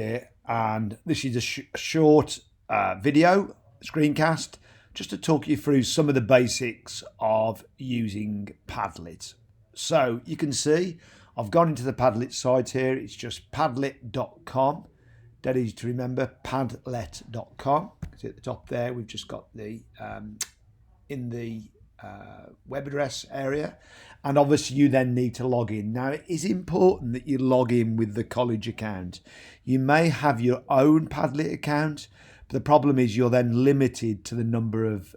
here, and this is a short video screencast just to talk you through some of the basics of using Padlet. So you can see I've gone into the Padlet site here. It's just padlet.com. Dead easy to remember, padlet.com. See at the top there, we've just got the in the web address area, and obviously you then need to log in. Now it is important that you log in with the college account. You may have your own Padlet account, but the problem is you're then limited to the number of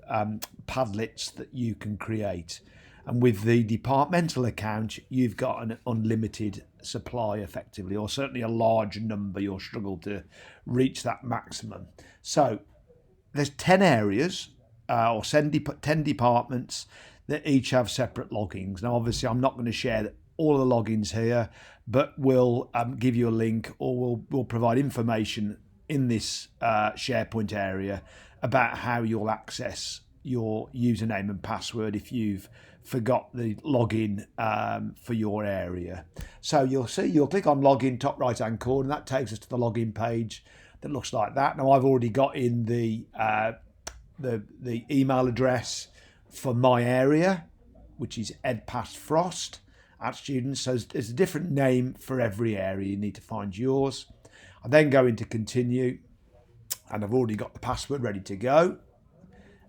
Padlets that you can create, and with the departmental account you've got an unlimited supply effectively, or certainly a large number. You'll struggle to reach that maximum. So there's 10 areas or 10 departments that each have separate logins. Now, obviously, I'm not going to share all the logins here, but we'll give you a link, or we'll provide information in this SharePoint area about how you'll access your username and password if you've forgot the login for your area. So you'll click on login top right hand corner, and that takes us to the login page that looks like that. Now I've already got in the email address for my area, which is edpastfrost at students. So there's a different name for every area. You need to find yours. I then go into continue, and I've already got the password ready to go,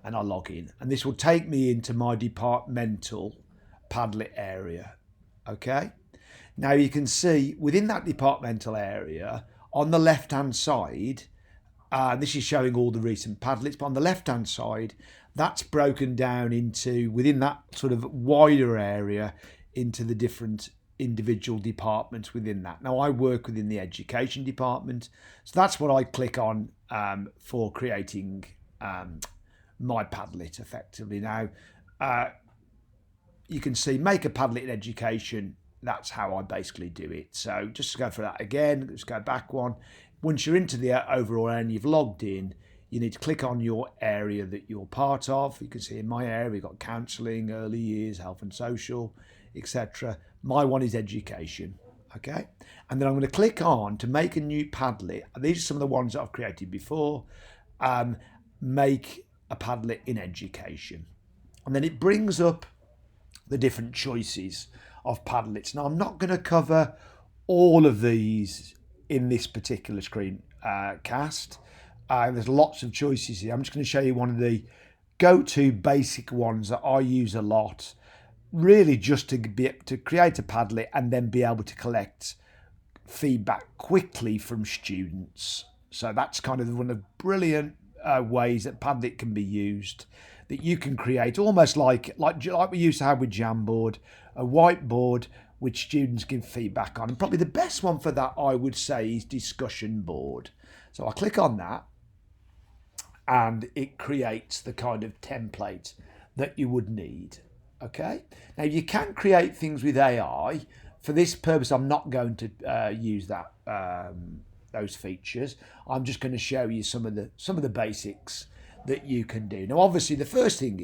and I log in, and this will take me into my departmental Padlet area. Okay, now you can see within that departmental area on the left hand side, this is showing all the recent Padlets, but on the left hand side that's broken down into, within that sort of wider area, into the different individual departments within that. Now I work within the education department, so that's what I click on for creating my Padlet effectively. Now you can see make a Padlet in education. That's how I basically do it. So just to go for that again, let's go back one. Once you're into the overall and you've logged in, you need to click on your area that you're part of. You can see in my area we've got counselling, early years, health and social, etc. My one is education. Okay, and then I'm going to click on to make a new Padlet. These are some of the ones that I've created before. Make a Padlet in education, and then it brings up the different choices of Padlets. Now I'm not going to cover all of these in this particular screen cast. There's lots of choices here. I'm just going to show you one of the go-to basic ones that I use a lot, really just to be able to create a Padlet and then be able to collect feedback quickly from students. So that's kind of one of the brilliant ways that Padlet can be used, that you can create almost like we used to have with Jamboard, a whiteboard which students give feedback on. And probably the best one for that, I would say, is discussion board. So I click on that and it creates the kind of template that you would need. Okay, now you can create things with AI. For this purpose I'm not going to use that those features. I'm just going to show you some of the basics that you can do. Now obviously the first thing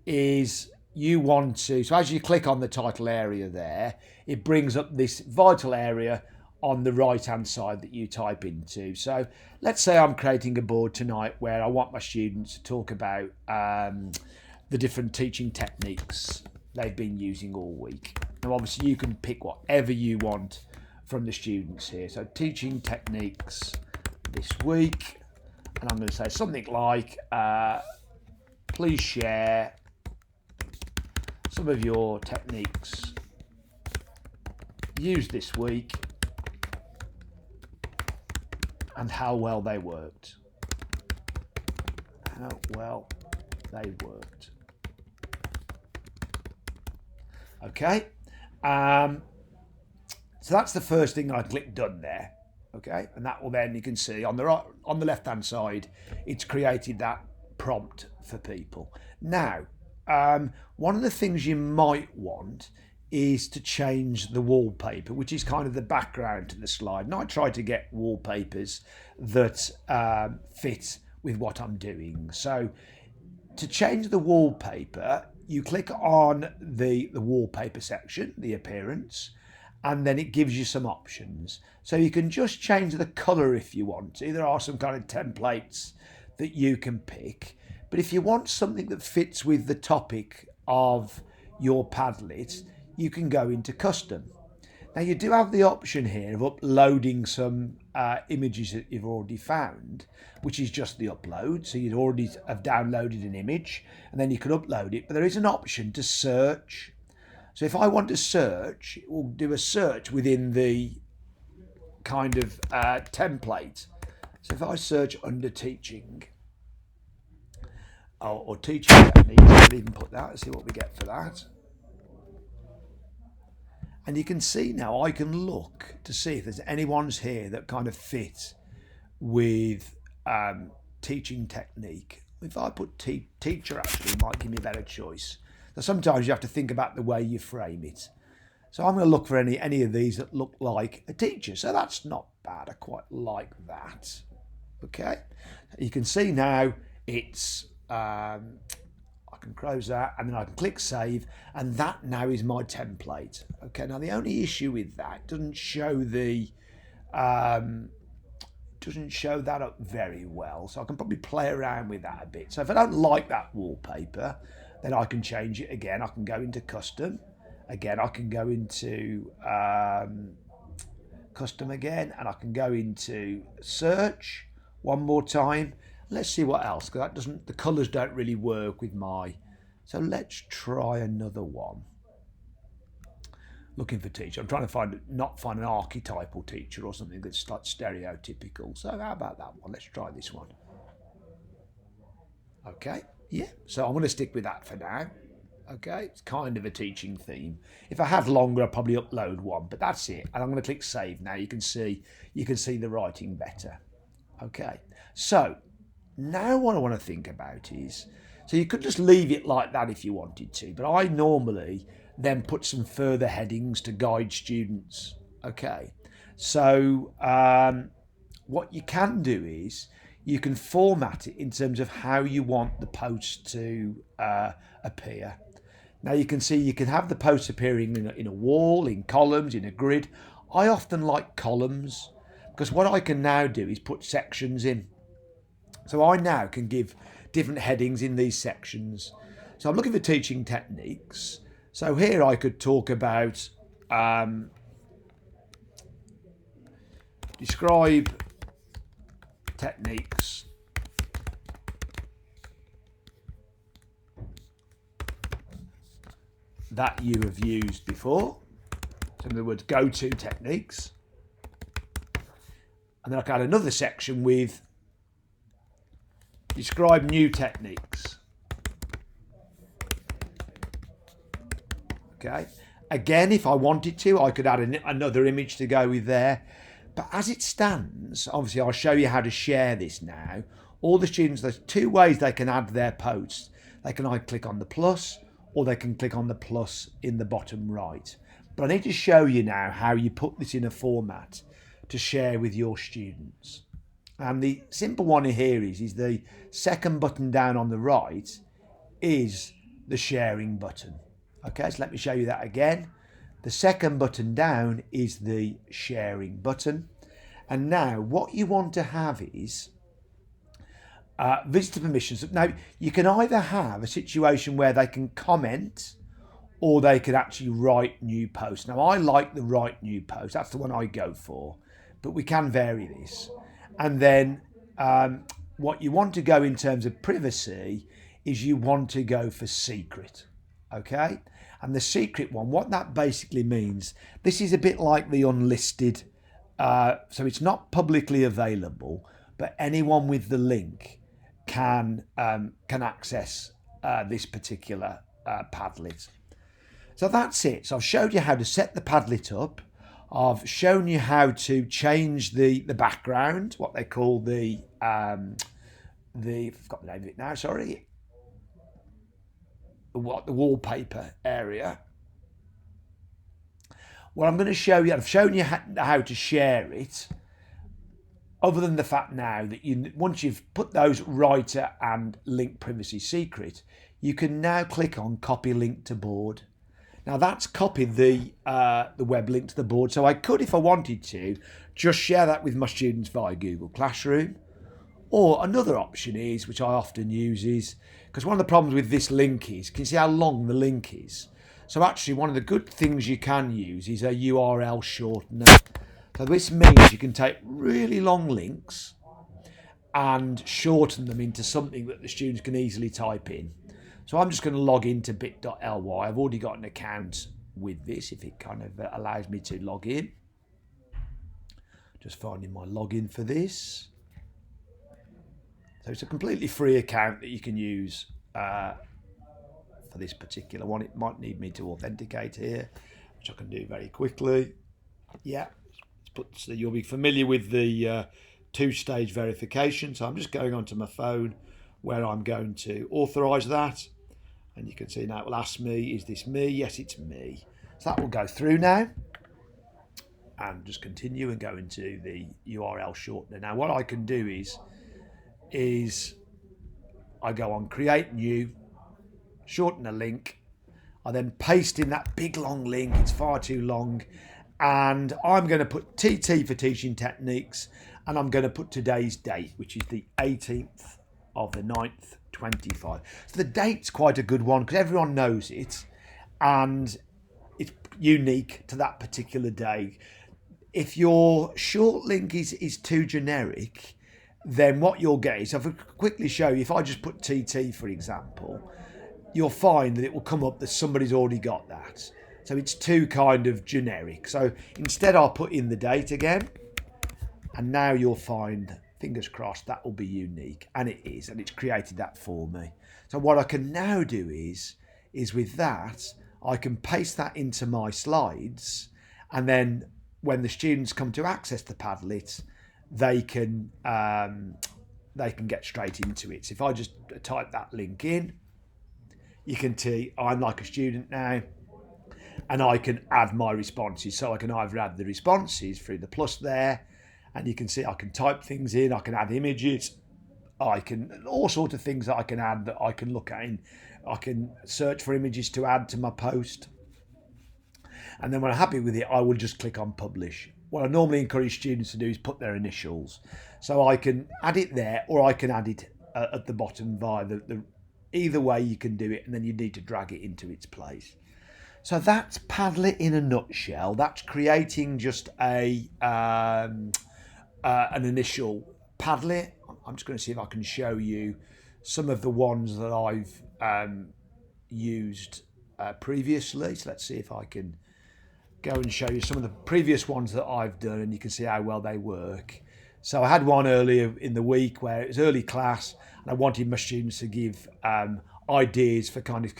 is you want to, so as you click on the title area there, it brings up this vital area on the right hand side that you type into. So let's say I'm creating a board tonight where I want my students to talk about the different teaching techniques they've been using all week. Now obviously you can pick whatever you want from the students here. So teaching techniques this week, and I'm going to say something like please share some of your techniques used this week and how well they worked. How well they worked. Okay, so that's the first thing. I click done there. Okay, and that will then, you can see on the right, on the left hand side, it's created that prompt for people. Now one of the things you might want is to change the wallpaper, which is kind of the background to the slide. And I try to get wallpapers that fit with what I'm doing. So to change the wallpaper, you click on the wallpaper section, the appearance, and then it gives you some options. So you can just change the colour if you want to. There are some kind of templates that you can pick. But if you want something that fits with the topic of your Padlet, you can go into custom. Now you do have the option here of uploading some images that you've already found, which is just the upload. So you'd already have downloaded an image and then you can upload it. But there is an option to search. So if I want to search, it will do a search within the kind of template. So if I search under teaching or teaching techniques, I'll even put that and see what we get for that. And you can see now, I can look to see if there's any ones here that kind of fit with teaching technique. If I put teacher, actually, it might give me a better choice. So sometimes you have to think about the way you frame it. So I'm going to look for any of these that look like a teacher. So that's not bad. I quite like that. Okay. You can see now it's, I can close that and then I can click save, and that now is my template. Okay. Now the only issue with that, doesn't show that up very well. So I can probably play around with that a bit. So if I don't like that wallpaper, then I can change it again. I can go into custom. Again, I can go into custom again, and I can go into search one more time. Let's see what else, because that doesn't, the colours don't really work with my. So let's try another one. Looking for teacher. I'm trying to not find an archetypal teacher or something that's like stereotypical. So how about that one? Let's try this one. Okay. Yeah, so I'm going to stick with that for now. Okay, it's kind of a teaching theme. If I had longer, I'll probably upload one, but that's it. And I'm going to click save now. You can see the writing better. Okay, so now what I want to think about is, so you could just leave it like that if you wanted to, but I normally then put some further headings to guide students. Okay, so what you can do is, you can format it in terms of how you want the post to appear. Now you can see you can have the post appearing in a wall, in columns, in a grid. I often like columns because what I can now do is put sections in. So I now can give different headings in these sections. So I'm looking for teaching techniques. So here I could talk about describe techniques that you have used before. So in other words, go-to techniques. And then I can add another section with describe new techniques. Okay. Again, if I wanted to, I could add another image to go with there. But as it stands, obviously I'll show you how to share this now. All the students, there's two ways they can add their posts. They can either click on the plus, or they can click on the plus in the bottom right. But I need to show you now how you put this in a format to share with your students. And the simple one here is the second button down on the right is the sharing button. Okay, so let me show you that again. The second button down is the sharing button. And now what you want to have is visitor permissions. Now you can either have a situation where they can comment or they can actually write new posts. Now I like the write new post. That's the one I go for, but we can vary this. And then what you want to go in terms of privacy is you want to go for secret. Okay. And the secret one, what that basically means, this is a bit like the unlisted, so it's not publicly available, but anyone with the link can access this particular Padlet. So that's it. So I've showed you how to set the Padlet up. I've shown you how to change the background, what they call the I've got the name of it now, sorry. The wallpaper area. What I'm going to show you, I've shown you how to share it, other than the fact now that once you've put those writer and link privacy secret, you can now click on copy link to board. Now that's copied the web link to the board, so I could, if I wanted to, just share that with my students via Google Classroom. Or another option is, which I often use, is because one of the problems with this link is, can you see how long the link is? So actually one of the good things you can use is a URL shortener. So this means you can take really long links and shorten them into something that the students can easily type in. So I'm just going to log into bit.ly. I've already got an account with this, if it kind of allows me to log in. Just finding my login for this. So it's a completely free account that you can use for this particular one. It might need me to authenticate here, which I can do very quickly. Yeah, so you'll be familiar with the two-stage verification. So I'm just going onto my phone where I'm going to authorise that. And you can see now it will ask me, is this me? Yes, it's me. So that will go through now. And just continue and go into the URL shortener. Now what I can do is I go on create new, shorten a link. I then paste in that big long link. It's far too long. And I'm going to put TT for teaching techniques. And I'm going to put today's date, which is the 18th of the 9th, 25. So the date's quite a good one because everyone knows it. And it's unique to that particular day. If your short link is too generic, then what you'll get is, if I quickly show you, if I just put TT, for example, you'll find that it will come up that somebody's already got that. So it's too kind of generic. So instead I'll put in the date again, and now you'll find, fingers crossed, that will be unique. And it is, and it's created that for me. So what I can now do is with that, I can paste that into my slides, and then when the students come to access the Padlet, they can get straight into it. So if I just type that link in, you can see I'm like a student now, and I can add my responses. So I can either add the responses through the plus there, and you can see I can type things in, I can add images, I can, all sorts of things that I can add that I can look at in. I can search for images to add to my post. And then when I'm happy with it, I will just click on publish. What I normally encourage students to do is put their initials. So I can add it there, or I can add it at the bottom via either way you can do it, and then you need to drag it into its place. So that's Padlet in a nutshell. That's creating just an initial Padlet. I'm just going to see if I can show you some of the ones that I've used previously. So let's see if I can go and show you some of the previous ones that I've done, and you can see how well they work. So I had one earlier in the week where it was early class, and I wanted my students to give ideas for kind of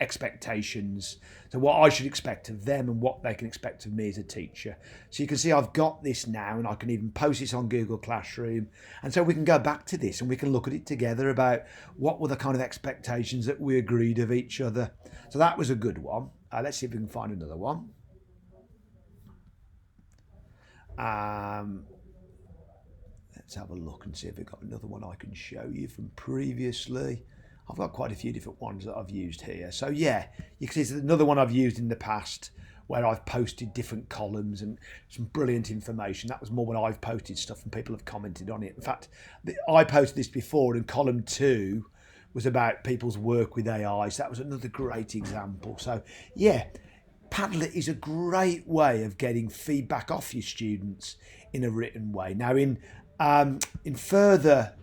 expectations. So what I should expect of them and what they can expect of me as a teacher. So you can see I've got this now, and I can even post this on Google Classroom. And so we can go back to this and we can look at it together about what were the kind of expectations that we agreed of each other. So that was a good one. Let's see if we can find another one. Let's have a look and see if we've got another one I can show you from previously. I've got quite a few different ones that I've used here. So yeah, you can see it's another one I've used in the past where I've posted different columns and some brilliant information. That was more when I've posted stuff and people have commented on it. In fact, I posted this before, and column 2 was about people's work with AI. So that was another great example. So yeah, Padlet is a great way of getting feedback off your students in a written way. Now, in further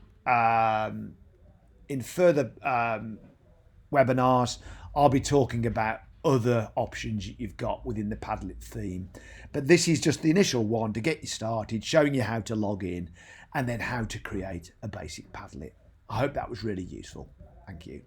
webinars, I'll be talking about other options you've got within the Padlet theme. But this is just the initial one to get you started, showing you how to log in and then how to create a basic Padlet. I hope that was really useful. Thank you.